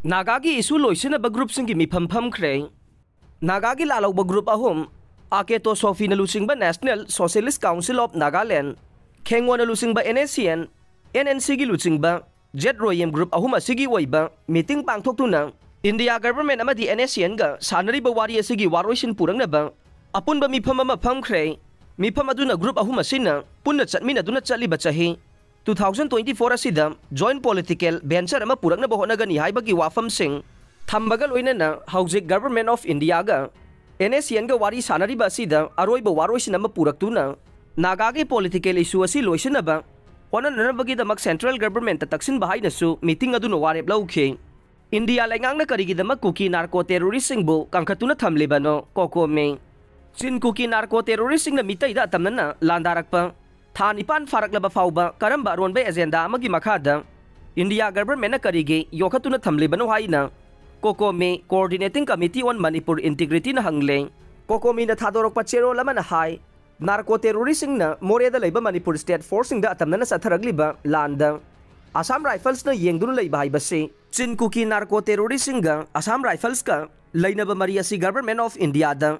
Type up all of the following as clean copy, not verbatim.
नागागी issue लोइसिनब group सिंगी मिफम फमख्रे नागागी लालौब ग्रुप अहुम आकेतो सोफी न लुसिंगब national socialist council of Nagaland खेंगो न लुसिंगब NACN NNC गी लुसिंगब जेट रोयम ग्रुप अहुम असिगी ओइब मीटिंग पांगथोक्तुना इंडिया गवर्नमेंट अमदी NACN गा सानरिब वारी असिगी वारोइसिन पुरंगनब अपुनब मिफम अमा फमख्रे मिफम अदुना ग्रुप अहुम असिना पुन्ना चटमिनदुना चलिब चाही 2024 असिदा जॉइंट पॉलिटिकल वेंचर अमा पुरंगनब होनगनी हाइबगी वाफम सिंह थम्बगा लोइनना हौजिक गवर्नमेंट ऑफ इंडिया गा NACN गा वारी सानरिब असिदा अरोइब वारोइसिन अमा पुरक्तुना नागागी पॉलिटिकल इशू असि लोइसिनब होननबगीदमक सेंट्रल गवर्नमेंट तक्सिन बहाइनसु मीटिंग अदुना वारेब लौखे इंडिया लेंगांगना करिगिदमक कुकी नार्को टेररिस्ट सिंगबु कंखतुना थमलिबनो COCOMI Chin Kuki narco terrorist सिंगना मितैदा तमनना लांदारकपा था निपान फारकलब फाउबा करंबा अरोनबे एजेंडा अमगी मखादा इंडिया गवर्नमेंट करिगे योखतुना थमलिबनो हाइना COCOMI coordinating committee on Manipur integrity न हंगले कोकोमी न थादोरक पचेरोल अमना हाई नार्को टेररिस्ट सिंगना मोरेदा लेबा मणिपुर स्टेट फोर्स सिंगदा तमनना सथरगलिबा लांदा असम राइफल्स न येंगदुना लेबा हाइबसे चिन कुकी नार्को टेररिस्ट सिंगा असम राइफल्स का लेनब मरी असि गवर्नमेंट ऑफ इंडिया दा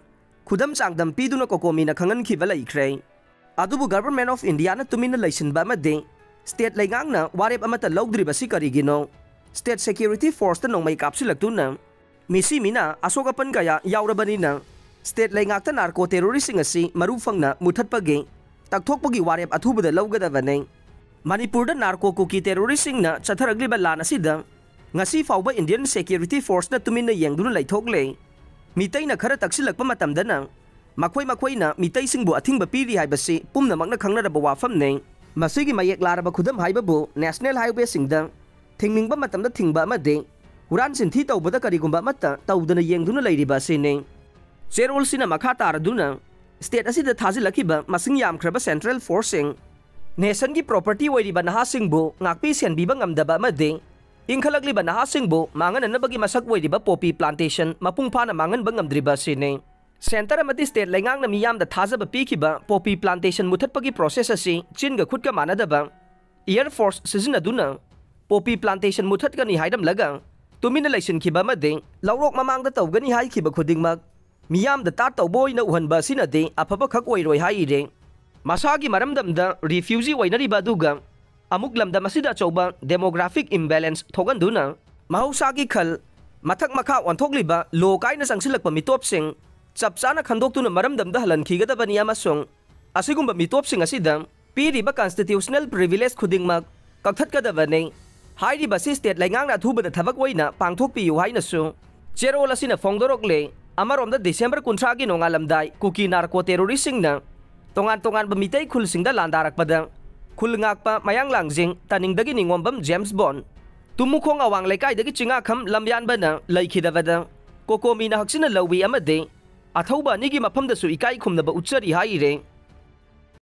खुदम चांगदम पीदुना कोकोमी न खंगनखिबा लैख्रे अदुबु गवर्नमेंट ऑफ इंडिया न तुमिन लैसिनबा मदे स्टेट लेंगांगना वारेब अमता लौद्रिबसि करिगिनो स्टेट सिक्योरिटी फोर्स त नोंमै कापसिलक्तुना मिसी मिना अशोकपन कया यावरबनिना स्टेट लेंगाक्ता नार्को टेररिस्ट सिंग असि मरु फंगना मुथतपगे तकथोकपगी वारेब अथुबदा लौगदबने मणिपुर दा नार्को कुकी टेररिस्ट सिंगना चथरगलिबा लान असिदा ngasi fauba Indian security force na tumin na yengduna laithokle mitai na khara taksilakpa matamdana makhoi na mitai singbu athingba piri haibasi pumna makna khangnaraba wafam ne masigi mayek laraba khudam haibabu national highway singda thingningba matamda thingba amade huran sinthi tawbada karigumba matta tawdana yengduna lairiba sine cherol sina makha taraduna state asida thajilakiba masing yamkhraba central forcing nation gi property oiriba naha singbu ngakpi senbiba ngamdaba amade इंखलगलिबा नहासिंगबु मांगननबगी मसक वैरिबा poppy plantation मपुंगफाना मांगनबा ngamdriba सिने centre अमदी state लेंगांगना मियामदा थाजबा पीखिबा पोपी प्लांटेशन मुथतपगी प्रोसेस असि चिनगा खुदका मानदबा एयर फोर्स सिजनदुना पोपी प्लांटेशन मुथतगनी हाइदमलगा तुमिना लैसिनखिबा मदे लौरोक ममांगदा तौगनी हाइखिबा खुदिंगमक मियामदा ता तौबोइना उहनबा सिनदे अफबा खक ओइरोइ हाइरे मसागी मरमदमदा रिफ्यूजी ओइनरिबा दुगा अमुक लमदम असिदा चौबा डेमोग्राफिक इम्बैलेंस थोगनदुना महौसागी खल मथक मखा ओंथोकलिबा लो काइना संगसिलकपा मितोपसिंग चपचाना खंदोक्तुना मरमदमदा हलनखिगदबनी अमसुंग असिगुंबा मितोपसिंग असिदा पीरिबा कॉन्स्टिट्यूशनल प्रिविलेज खुदिंगमक कक्थतकदबने हाइरिबा सि स्टेट लेंगांगना थुबदा थबक ओइना पांगथोकपियु हाइनसु चेरोल असिना फोंगदोरकले अमरोमदा डिसेंबर 30 गी नोंगालमदाई कुकी नार्को टेररिस्ट सिंगना तोंगान मितै खुलसिंगदा लांदारकपदा खुलंगाकपा मयांग लांगजिंग तानिंगदगी निंगोंबम जेम्स बॉन्ड तुमुखोंग अवांग लेकाइदगी चिंगाखम लमयानबना लैखिदबदा कोकोमीना हक्सिना लौवी अमदे अथौबा निगी मफमदसु इकाई खुमनबा उच्चरी हाइरे